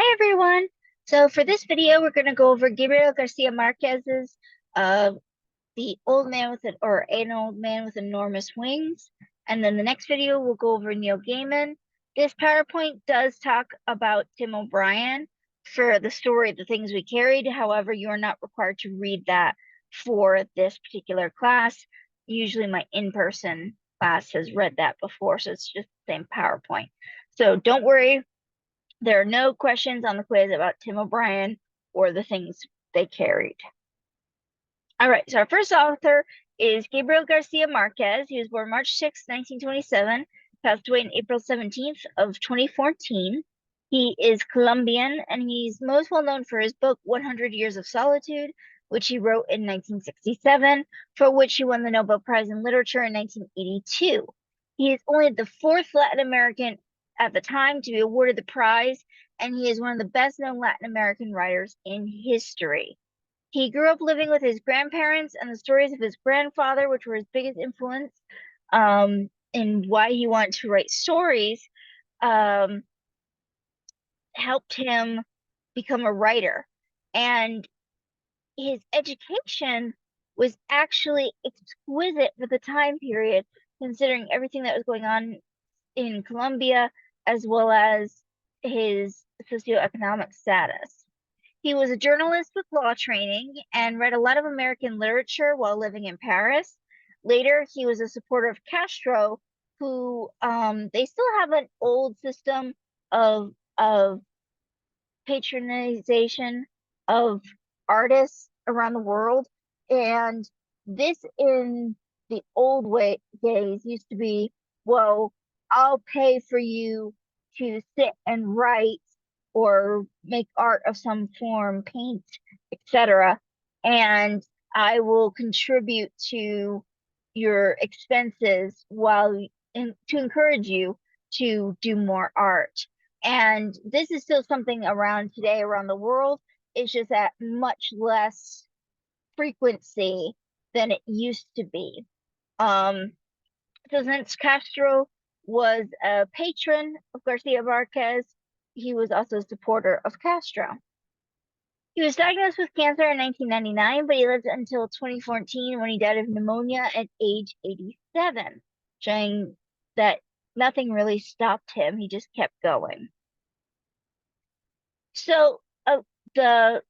Hi everyone. So for this video, we're going to go over Gabriel Garcia Marquez's uh The Old Man with An Old Man with Enormous Wings. And then the next video we'll go over Neil Gaiman. This PowerPoint does talk about Tim O'Brien for the story, The Things We Carried. However, you are not required to read that for this particular class. Usually my in-person class has read that before, so it's just the same PowerPoint. So don't worry, there are no questions on the quiz about Tim O'Brien or the things they carried. All right, so our first author is Gabriel Garcia Marquez. He was born March 6, 1927, passed away on April 17th of 2014. He is Colombian, and he's most well known for his book 100 Years of Solitude, which he wrote in 1967, for which he won the Nobel Prize in Literature in 1982. He is only the fourth Latin American at the time to be awarded the prize, and he is one of the best-known Latin American writers in history. He grew up living with his grandparents, and the stories of his grandfather, which were his biggest influence in why he wanted to write stories, um, helped him become a writer. And his education was actually exquisite for the time period, considering everything that was going on in Colombia, as well as his socioeconomic status. He was a journalist with law training and read a lot of American literature while living in Paris. Later, he was a supporter of Castro, who they still have an old system of patronization of artists around the world. And this in the old days used to be, well, I'll pay for you to sit and write or make art of some form, paint, etc. And I will contribute to your expenses to encourage you to do more art. And this is still something around today around the world. It's just at much less frequency than it used to be. So since Castro was a patron of Garcia Marquez, he was also a supporter of Castro. He was diagnosed with cancer in 1999, but he lived until 2014 when he died of pneumonia at age 87, showing that nothing really stopped him. He just kept going. So the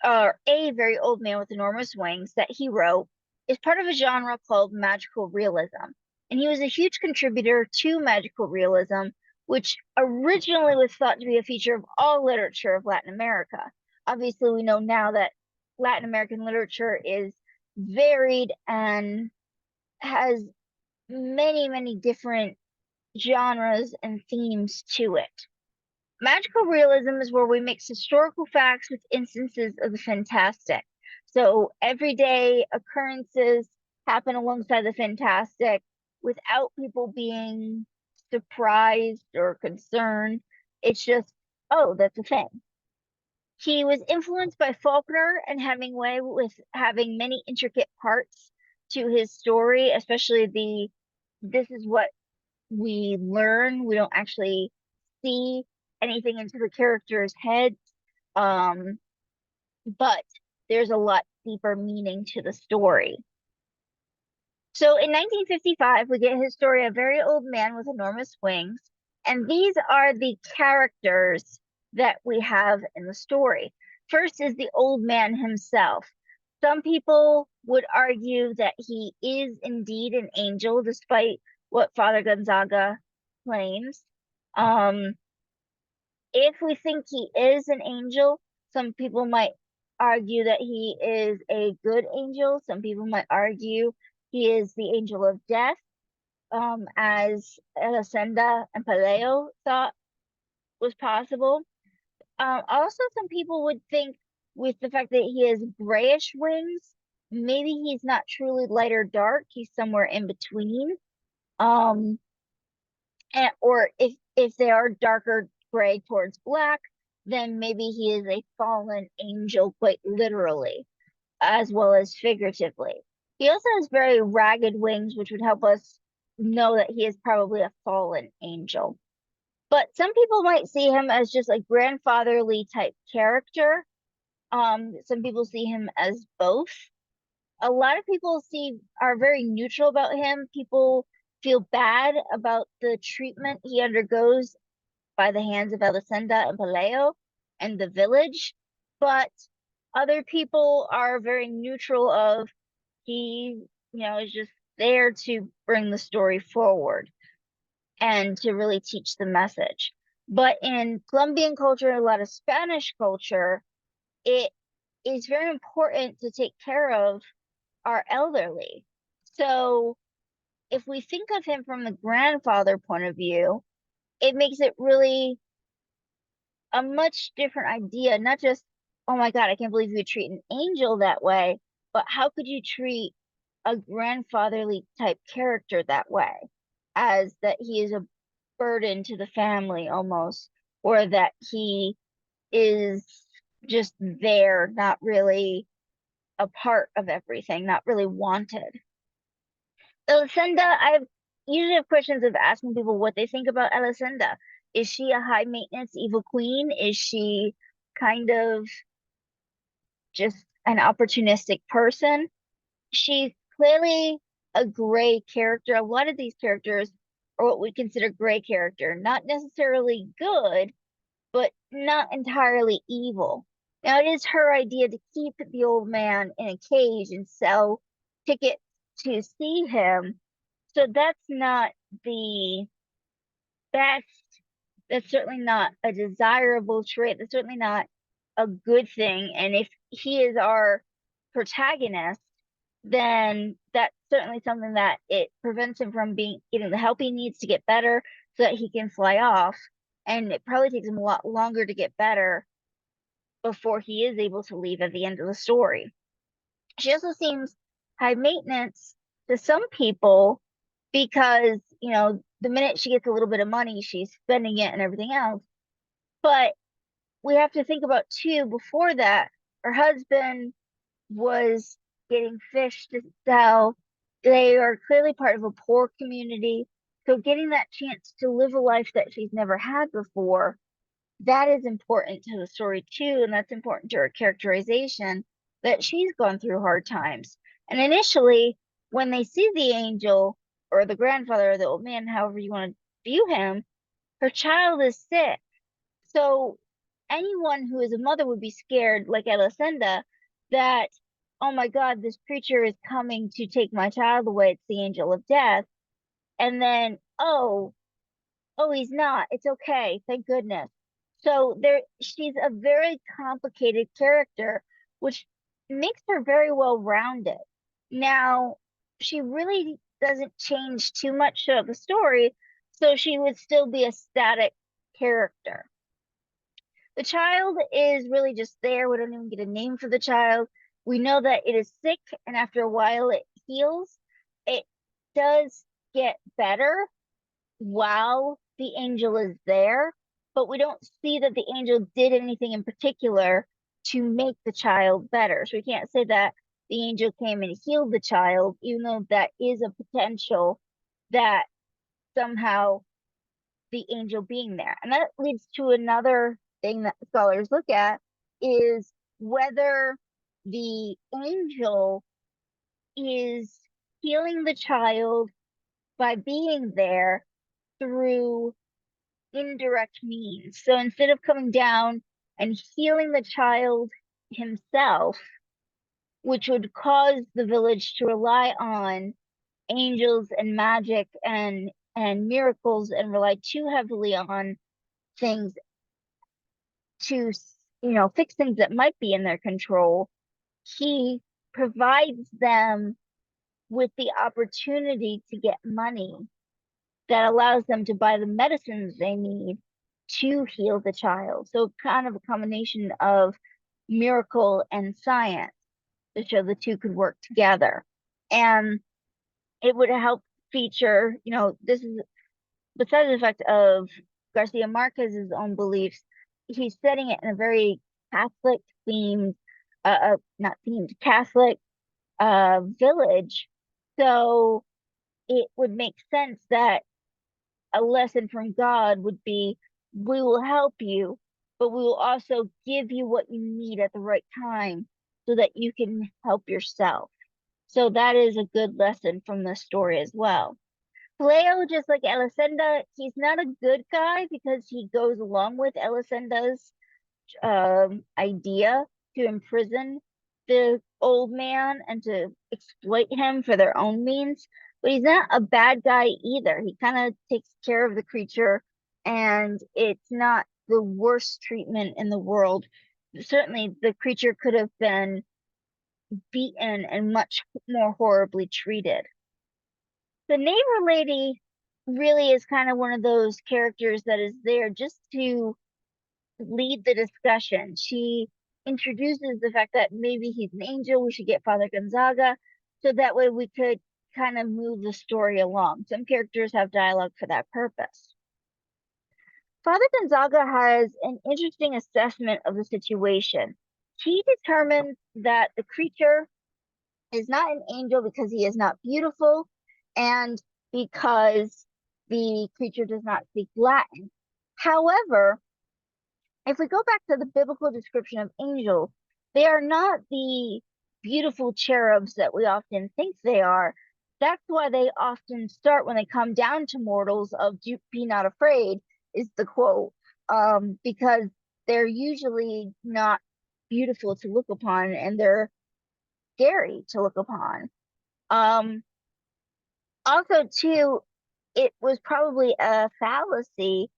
A Very Old Man with Enormous Wings that he wrote is part of a genre called magical realism. And he was a huge contributor to magical realism, which originally was thought to be a feature of all literature of Latin America. Obviously, we know now that Latin American literature is varied and has many, many different genres and themes to it. Magical realism is where we mix historical facts with instances of the fantastic. So everyday occurrences happen alongside the fantastic without people being surprised or concerned. It's just, oh, that's a thing. He was influenced by Faulkner and Hemingway with having many intricate parts to his story, especially this is what we learn. We don't actually see anything into the characters' heads. Um, but there's a lot deeper meaning to the story. So in 1955, we get his story, A Very Old Man with Enormous Wings. And these are the characters that we have in the story. First is the old man himself. Some people would argue that he is indeed an angel, despite what Father Gonzaga claims. If we think he is an angel, some people might argue that he is a good angel. Some people might argue he is the angel of death, as Elisenda and Paleo thought was possible. Also, some people would think with the fact that he has grayish wings, maybe he's not truly light or dark. He's somewhere in between. Um, or if they are darker gray towards black, then maybe he is a fallen angel, quite literally, as well as figuratively. He also has very ragged wings, which would help us know that he is probably a fallen angel. But some people might see him as just a grandfatherly type character. Some people see him as both. A lot of people are very neutral about him. People feel bad about the treatment he undergoes by the hands of Elisenda and Paleo and the village, but other people are very neutral of he, is just there to bring the story forward and to really teach the message. But in Colombian culture, a lot of Spanish culture, it is very important to take care of our elderly. So if we think of him from the grandfather point of view, it makes it really a much different idea. Not just, oh my God, I can't believe you would treat an angel that way, but how could you treat a grandfatherly type character that way? As that he is a burden to the family almost, or that he is just there, not really a part of everything, not really wanted. Elisenda, I usually have questions of asking people what they think about Elisenda. Is she a high maintenance evil queen? Is she kind of just an opportunistic person? She's clearly a gray character. A lot of these characters are what we consider gray character, not necessarily good, but not entirely evil. Now, it is her idea to keep the old man in a cage and sell tickets to see him. So that's not the best. That's certainly not a desirable trait. That's certainly not a good thing. And if he is our protagonist, then that's certainly something that it prevents him from getting the help he needs to get better so that he can fly off. And it probably takes him a lot longer to get better before he is able to leave at the end of the story. She also seems high maintenance to some people because, the minute she gets a little bit of money, she's spending it and everything else. But we have to think about too, before that, her husband was getting fish to sell. They are clearly part of a poor community. So getting that chance to live a life that she's never had before, that is important to the story too. And that's important to her characterization that she's gone through hard times. And initially, when they see the angel or the grandfather or the old man, however you want to view him, her child is sick. So anyone who is a mother would be scared, like Elisenda, that, oh my God, this creature is coming to take my child away. It's the angel of death. And then, oh, he's not. It's okay. Thank goodness. So she's a very complicated character, which makes her very well rounded. Now, she really doesn't change too much of the story, so she would still be a static character. The child is really just there. We don't even get a name for the child. We know that it is sick, and after a while it heals. It does get better while the angel is there, but we don't see that the angel did anything in particular to make the child better. So we can't say that the angel came and healed the child, even though that is a potential that somehow the angel being there. And that leads to another thing that scholars look at is whether the angel is healing the child by being there through indirect means. So instead of coming down and healing the child himself, which would cause the village to rely on angels and magic and miracles and rely too heavily on things to fix things that might be in their control, he provides them with the opportunity to get money that allows them to buy the medicines they need to heal the child. So kind of a combination of miracle and science to show the two could work together. And it would help feature, this is besides the fact of Garcia Marquez's own beliefs, he's setting it in a very Catholic themed, not themed, Catholic village. So it would make sense that a lesson from God would be, we will help you, but we will also give you what you need at the right time so that you can help yourself. So that is a good lesson from this story as well. Leo, just like Elisenda, he's not a good guy because he goes along with Elisenda's idea to imprison the old man and to exploit him for their own means. But he's not a bad guy either. He kind of takes care of the creature, and it's not the worst treatment in the world. Certainly, the creature could have been beaten and much more horribly treated. The neighbor lady really is kind of one of those characters that is there just to lead the discussion. She introduces the fact that maybe he's an angel, we should get Father Gonzaga, so that way we could kind of move the story along. Some characters have dialogue for that purpose. Father Gonzaga has an interesting assessment of the situation. He determines that the creature is not an angel because he is not beautiful and because the creature does not speak Latin. However, if we go back to the biblical description of angels, they are not the beautiful cherubs that we often think they are. That's why they often start when they come down to mortals of "Be not afraid" is the quote, because they're usually not beautiful to look upon and they're scary to look upon. Also, too, it was probably a fallacy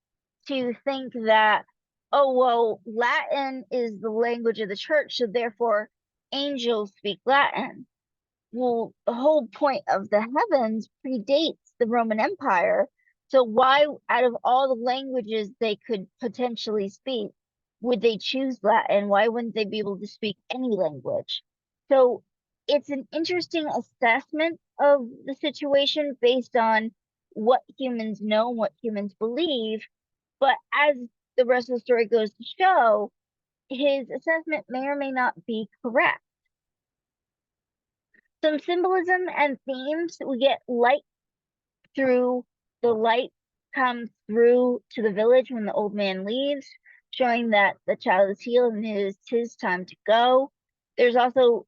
to think that, oh, well, Latin is the language of the church, so therefore angels speak Latin. Well, the whole point of the heavens predates the Roman Empire. So why, out of all the languages they could potentially speak, would they choose Latin? Why wouldn't they be able to speak any language? So it's an interesting assessment of the situation based on what humans know and what humans believe. But as the rest of the story goes to show, his assessment may or may not be correct. Some symbolism and themes. We get light through the light comes through to the village when the old man leaves, showing that the child is healed and it is his time to go. There's also,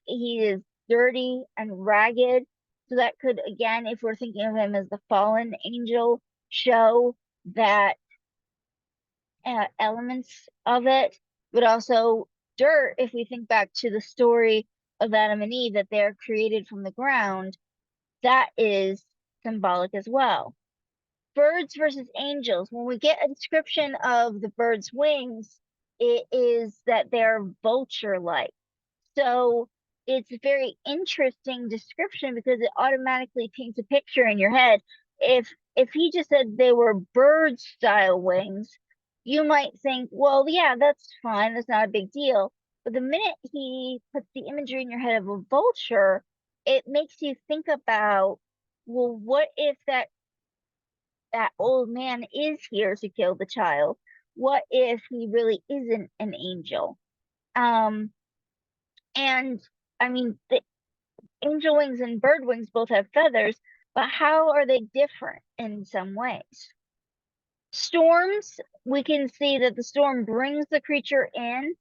he is dirty and ragged. So that could, again, if we're thinking of him as the fallen angel, show that elements of it, but also dirt, if we think back to the story of Adam and Eve, that they're created from the ground, that is symbolic as well. Birds versus angels. When we get a description of the bird's wings, it is that they're vulture-like. So it's a very interesting description because it automatically paints a picture in your head. If he just said they were bird style wings, you might think, well, yeah, that's fine, that's not a big deal. But the minute he puts the imagery in your head of a vulture, it makes you think about, well, what if that old man is here to kill the child? What if he really isn't an angel? And I mean, the angel wings and bird wings both have feathers, but how are they different in some ways? Storms, we can see that the storm brings the creature in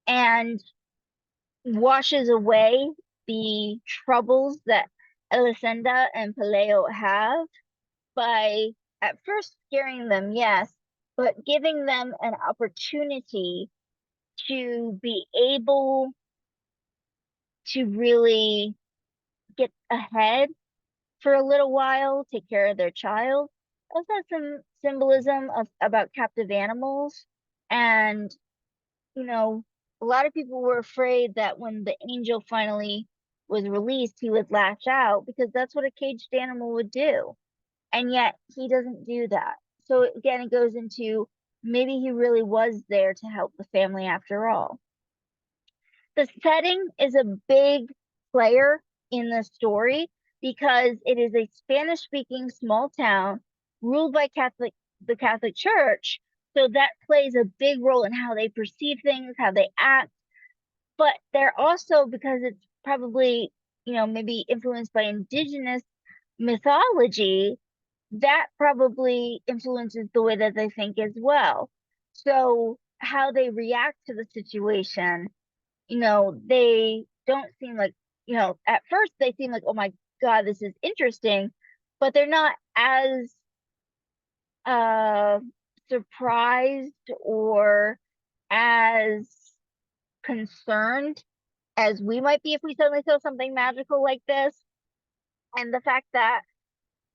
and washes away the troubles that Elisenda and Paleo have by at first scaring them, yes, but giving them an opportunity to be able to really get ahead for a little while, take care of their child. Also has some symbolism about captive animals. And, a lot of people were afraid that when the angel finally was released, he would lash out because that's what a caged animal would do. And yet he doesn't do that. So again, it goes into maybe he really was there to help the family after all. The setting is a big player in the story because it is a Spanish speaking small town ruled by the Catholic Church. So that plays a big role in how they perceive things, how they act. But they're also, because it's probably, maybe influenced by indigenous mythology, that probably influences the way that they think as well. So how they react to the situation, they don't seem like, at first they seem like, oh my God, this is interesting, but they're not as uh surprised or as concerned as we might be if we suddenly saw something magical like this. And the fact that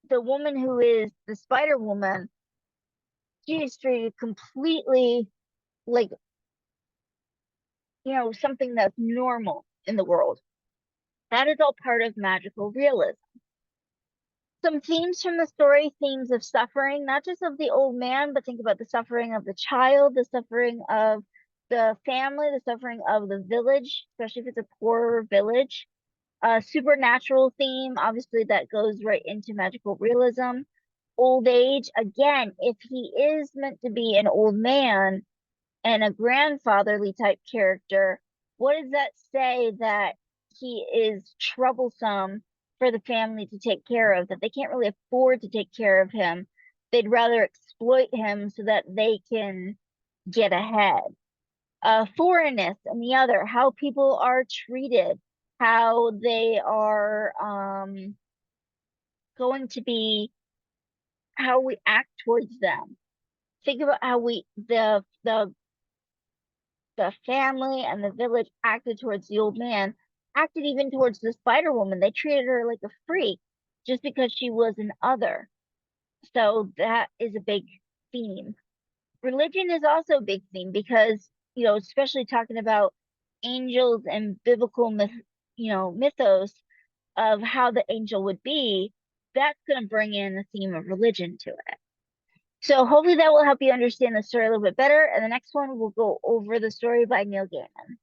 the woman who is the Spider Woman, she is treated completely like, something that's normal in the world. That is all part of magical realism. Some themes from the story, themes of suffering, not just of the old man, but think about the suffering of the child, the suffering of the family, the suffering of the village, especially if it's a poorer village. Supernatural theme, obviously that goes right into magical realism. Old age, again, if he is meant to be an old man and a grandfatherly type character, what does that say that he is troublesome for the family to take care of, that they can't really afford to take care of him? They'd rather exploit him so that they can get ahead. Foreignness and the other, how people are treated, how they are going to be, how we act towards them. Think about how the family and the village acted towards the old man, acted even towards the Spider Woman. They treated her like a freak just because she was an other. So that is a big theme. Religion is also a big theme because, especially talking about angels and biblical mythos of how the angel would be, that's going to bring in the theme of religion to it. So hopefully that will help you understand the story a little bit better. And the next one, we'll go over the story by Neil Gaiman.